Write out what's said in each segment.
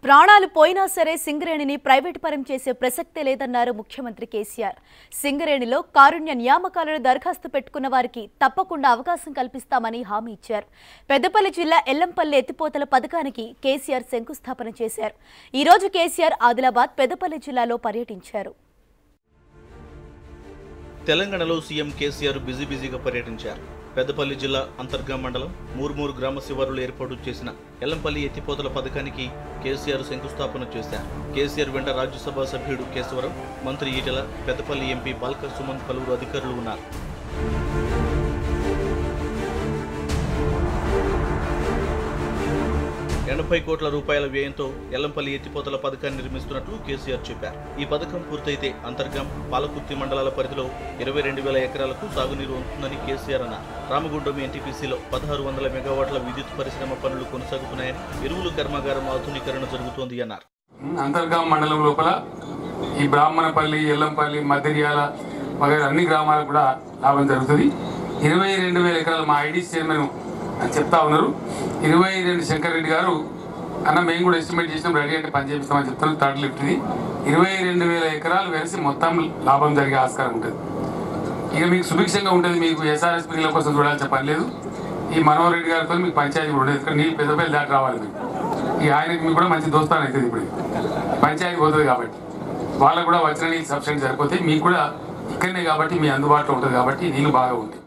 ప్రాణాలు పోయినా సరే సింగరేణిని ప్రైవేట్ పరం చేసే ప్రసక్తే లేదన్నారు ముఖ్యమంత్రి కేసీఆర్. సింగరేణిలో కారుణ్య నియామకాలను దరఖాస్తు పెట్టుకున్న వారికి తప్పకుండా అవకాశం కల్పిస్తామని హామీ ఇచ్చారు. పెద్దపల్లి జిల్లా ఎల్లంపల్లి ఎత్తిపోతల పథకానికి కేసీఆర్ శంకుస్థాపన చేశారు. ఈ రోజు కేసీఆర్ ఆదిలాబాద్, పెద్దపల్లి జిల్లాలో పర్యటించారు. తెలంగాణలో సీఎం కేసీఆర్ బిజీగా పర్యటించారు. పెద్దపల్లి జిల్లా అంతర్గా మండలం మూర్మూరు గ్రామ శివారులో ఏర్పాటు చేసిన ఎల్లంపల్లి ఎత్తిపోతల పథకానికి కేసీఆర్ శంకుస్థాపన చేశారు. కేసీఆర్ వెంట రాజ్యసభ సభ్యుడు కేశవరం, మంత్రి ఈటెల, పెద్దపల్లి ఎంపీ బాల్క సుమన్ పలువురు అధికారులు ఉన్నారు. 80 కోట్ల రూపాయల వ్యయంతో ఎల్లంపల్లి ఎత్తిపోతల పథకాన్ని నిర్మిస్తున్నట్లు కేసీఆర్ చెప్పారు. ఈ పథకం పూర్తయితే అంతర్గం, పాలకుర్తి మండలాల పరిధిలో 22,000 ఎకరాలకు సాగునీరు ఉంటుందని కేసీఆర్ అన్నారు. రామగుండం ఎన్టీపీసీలో 1600 మెగావాట్ల విద్యుత్ పరిశ్రమ పనులు కొనసాగుతున్నాయని, ఎరువులు కర్మాగారం ఆధునీకరణ జరుగుతోంది అన్నారు. అంతర్గం మండలం లోపల ఈ బ్రాహ్మణపల్లి, ఎల్లంపల్లి, మధ్యర్యాల వగైరా అన్ని గ్రామాలకు కూడా లాభం జరుగుతుంది. 22,000 ఎకరాలు మా ఐడీ చైర్మన్ అని చెప్తా ఉన్నారు. 22 శంకర్ రెడ్డి గారు అన్న మేము కూడా ఎస్టిమేట్ చేసినాం, రెడీ అంటే పని చేపిస్తామని చెప్తున్నారు. థర్డ్ లిఫ్ట్ది 22,000 ఎకరాలు వేసి మొత్తం లాభం జరిగే ఆస్కారం ఉంటుంది. ఇక మీకు సుభిక్షంగా ఉంటుంది. మీకు ఎస్ఆర్ఎస్ పిల్లల కోసం చూడాల్సిన పని లేదు. ఈ మనోహర్ రెడ్డి గారితో మీకు పంచాయతీ కూడా ఉండేది. ఇక్కడ నీళ్ళు పెద్దపల్లి దాటి రావాలి. మీకు ఈ ఆయనకి మీకు కూడా మంచి దోస్తాను అవుతుంది. ఇప్పుడు పంచాయతీ పోతుంది కాబట్టి వాళ్ళకు కూడా వచ్చిన నీళ్ళు సబ్సిడీ సరిపోతాయి. మీకు కూడా ఇక్కడనే కాబట్టి మీ అందుబాటులో ఉంటుంది కాబట్టి నీళ్ళు బాగా ఉంటాయి.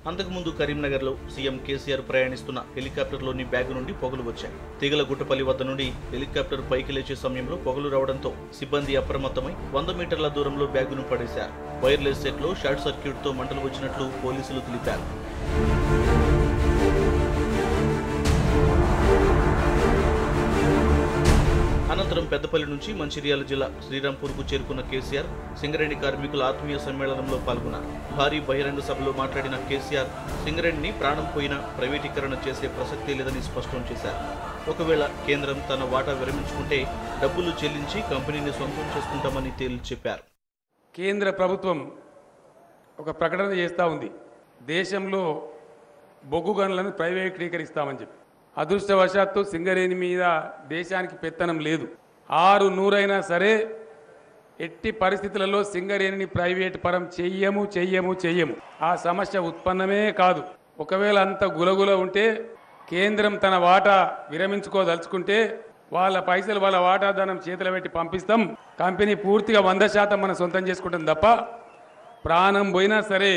అంతకుముందు కరీంనగర్లో సీఎం కేసీఆర్ ప్రయాణిస్తున్న హెలికాప్టర్లోని బ్యాగు నుండి పొగలు వచ్చాయి. తీగలగుట్టపల్లి వద్ద నుండి హెలికాప్టర్ పైకి లేచే సమయంలో పొగలు రావడంతో సిబ్బంది అప్రమత్తమై 100 మీటర్ల దూరంలో బ్యాగును పడేశారు. వైర్లెస్ సెట్లో షార్ట్ సర్క్యూట్తో మంటలు వచ్చినట్లు పోలీసులు తెలిపారు. అనంతరం పెద్దపల్లి నుంచి మంచిర్యాల జిల్లా శ్రీరాంపూర్కు చేరుకున్న కేసీఆర్ సింగరేణి కార్మికుల ఆత్మీయ సమ్మేళనంలో పాల్గొన్నారు. భారీ బహిరంగ సభలో మాట్లాడిన కేసీఆర్ సింగరేణిని ప్రాణం పోయినా ప్రైవేటీకరణ చేసే ప్రసక్తే లేదని స్పష్టం చేశారు. ఒకవేళ కేంద్రం తన వాటా విరమించుకుంటే డబ్బులు చెల్లించి కంపెనీని సొంతం చేసుకుంటామని తేల్చి చెప్పారు. కేంద్ర ప్రభుత్వం ఒక ప్రకటన చేస్తూ ఉంది, దేశంలో బొగ్గు గనులను ప్రైవేటీకరిస్తామని చెప్పి. అదృష్టవశాత్తు సింగరేణి మీద దేశానికి పెత్తనం లేదు. 600 సరే ఎట్టి పరిస్థితులలో సింగరేణిని ప్రైవేట్ పరం చెయ్యము. ఆ సమస్య ఉత్పన్నమే కాదు. ఒకవేళ అంత గులగుల ఉంటే కేంద్రం తన వాటా విరమించుకోదలుచుకుంటే వాళ్ళ పైసలు వాళ్ళ వాటాదానం చేతులు పెట్టి పంపిస్తాం. కంపెనీ పూర్తిగా 100% మనం సొంతం చేసుకుంటాం తప్ప ప్రాణం పోయినా సరే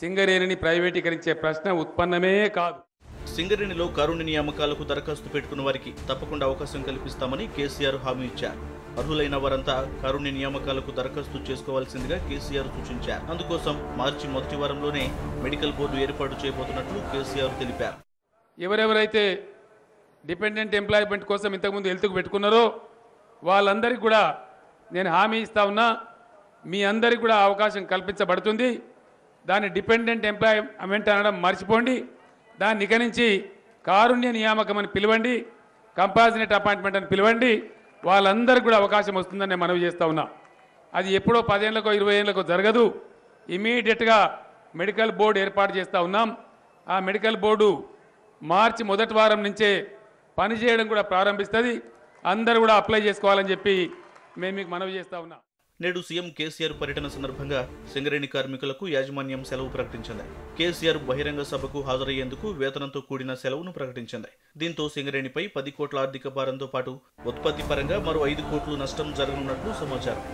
సింగరేణిని ప్రైవేటీకరించే ప్రశ్న ఉత్పన్నమే కాదు. సింగరేణిలో కారుణ్య నియామకాలకు దరఖాస్తు పెట్టుకున్న వారికి తప్పకుండా అవకాశం కల్పిస్తామని కేసీఆర్ హామీ ఇచ్చారు. అర్హులైన వారంతా కారుణ్య నియామకాలకు దరఖాస్తు చేసుకోవాల్సిందిగా కేసీఆర్ సూచించారు. అందుకోసం మార్చి మొదటి వారంలోనే మెడికల్ బోర్డు ఏర్పాటు చేయబోతున్నట్లు కేసీఆర్ తెలిపారు. ఎవరెవరైతే డిపెండెంట్ ఎంప్లాయ్మెంట్ కోసం ఇంతకుముందు హెల్త్కు పెట్టుకున్నారో వాళ్ళందరికీ కూడా నేను హామీ ఇస్తా ఉన్నా, మీ అందరికీ కూడా అవకాశం కల్పించబడుతుంది. దాన్ని డిపెండెంట్ ఎంప్లాయ్మెంట్ అనడం మర్చిపోండి. దాన్ని ఇక నుంచి కారుణ్య నియామకం అని పిలవండి, కంపాజినేట్ అపాయింట్మెంట్ అని పిలవండి. వాళ్ళందరికీ కూడా అవకాశం వస్తుందని నేను మనవి చేస్తూ ఉన్నా. అది ఎప్పుడో 10 ఏళ్ళకో 20 ఏళ్ళకో జరగదు. ఇమీడియట్గా మెడికల్ బోర్డు ఏర్పాటు చేస్తూ ఉన్నాం. ఆ మెడికల్ బోర్డు మార్చి మొదటి వారం నుంచే పనిచేయడం కూడా ప్రారంభిస్తుంది. అందరూ కూడా అప్లై చేసుకోవాలని చెప్పి మేము మీకు మనవి చేస్తూ ఉన్నాం. నేడు సీఎం కేసీఆర్ పర్యటన సందర్భంగా సింగరేణి కార్మికులకు యాజమాన్యం సెలవు ప్రకటించింది. కేసీఆర్ బహిరంగ సభకు హాజరయ్యేందుకు వేతనంతో కూడిన సెలవును ప్రకటించింది. దీంతో సింగరేణిపై 10 కోట్ల ఆర్థిక భారంతో పాటు ఉత్పత్తి పరంగా మరో 5 కోట్లు నష్టం జరగనున్నట్లు సమాచారం.